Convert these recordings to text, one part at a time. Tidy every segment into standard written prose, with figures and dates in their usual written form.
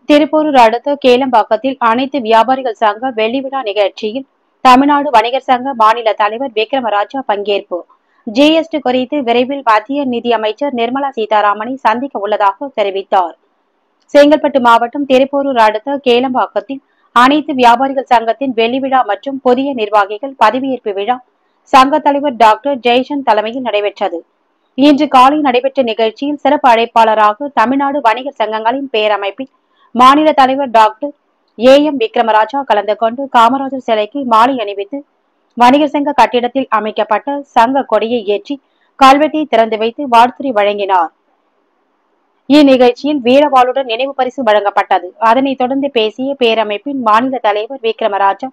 திருப்பூர் அடுத்த கேளம்பாக்கத்தில் அனைத்து வியாபாரிகள் சங்க வெள்ளி விழா நிகழ்ச்சியில் தமிழ்நாடு வணிகர் சங்க மாநில தலைவர் விக்ரமராஜா பங்கேற்பு. ஜிஎஸ்டி குறித்து விரைவில் மத்திய நிதியமைச்சர் நிர்மலா சீதாராமனை சந்திக்க உள்ளதாக தெரிவித்தார். செங்கல்பட்டு மாவட்டம் திருப்பூர் அடுத்த கேளம்பாக்கத்தில் அனைத்து வியாபாரிகள் சங்கத்தின் வெள்ளி விழா மற்றும் புதிய நிர்வாகிகள் பதவியேற்பு விழா சங்க தலைவர் டாக்டர் ஜெய்சந்த் தலைமையில் நடைபெற்றது. இன்று காலை நடைபெற்ற நிகழ்ச்சியில் சிறப்பு அழைப்பாளராக தமிழ்நாடு வணிகர் சங்கங்களின் பேரமைப்பின் மாநில தலைவர் டாக்டர் ஏ.எம். விக்ரமராஜா கலந்து கொண்டு காமராஜர் சிலைக்கு மாலை அணிவித்து வணிகர் சங்க கட்டிடத்தில் அமைக்கப்பட்ட சங்க கொடியை ஏற்றி கல்வெட்டை திறந்து வைத்து வாழ்த்துரை வழங்கினார். இந்நிகழ்ச்சியில் வீரவாளுடன் நினைவு பரிசு வழங்கப்பட்டது. அதனைத் தொடர்ந்து பேசிய பேரமைப்பின் மாநில தலைவர் விக்ரமராஜா,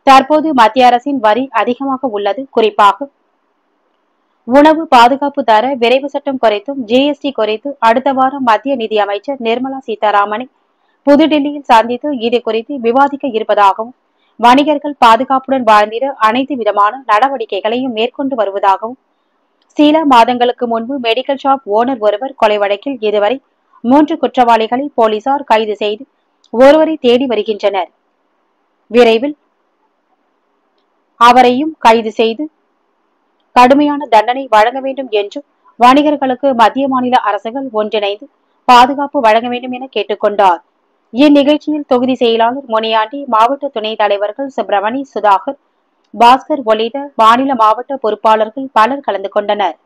தற்போது மத்திய அரசின் வரி அதிகமாக உள்ளது. குறிப்பாக உணவு பாதுகாப்பு தர விரைவு சட்டம் குறித்தும் ஜிஎஸ்டி குறித்து அடுத்த வாரம் மத்திய நிதியமைச்சர் நிர்மலா சீதாராமனை புதுடில்லியில் சந்தித்து இது குறித்து விவாதிக்க இருப்பதாகவும், வணிகர்கள் பாதுகாப்புடன் வாழ்ந்திட அனைத்து விதமான நடவடிக்கைகளையும் மேற்கொண்டு வருவதாகவும், சில மாதங்களுக்கு முன்பு மெடிக்கல் ஷாப் ஓனர் ஒருவர் கொலை வழக்கில் இதுவரை 3 குற்றவாளிகளை போலீசார் கைது செய்து ஒருவரை தேடி வருகின்றனர். விரைவில் அவரையும் கைது செய்து கடுமையான தண்டனை வழங்க வேண்டும் என்றும், வணிகர்களுக்கு மத்திய மாநில அரசுகள் ஒன்றிணைந்து பாதுகாப்பு வழங்க வேண்டும் என கேட்டுக் கொண்டார். இந்நிகழ்ச்சியில் தொகுதி செயலாளர் முனியாண்டி, மாவட்ட துணைத் தலைவர்கள் சுப்பிரமணி, சுதாகர், பாஸ்கர் உள்ளிட்ட மாநில மாவட்ட பொறுப்பாளர்கள் பலர் கலந்து கொண்டனர்.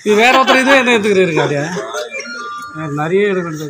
இது வேற ஒருத்தர் இது என்ன எடுத்துக்கிறாரு அப்படியே நிறைய எடுக்கிறது.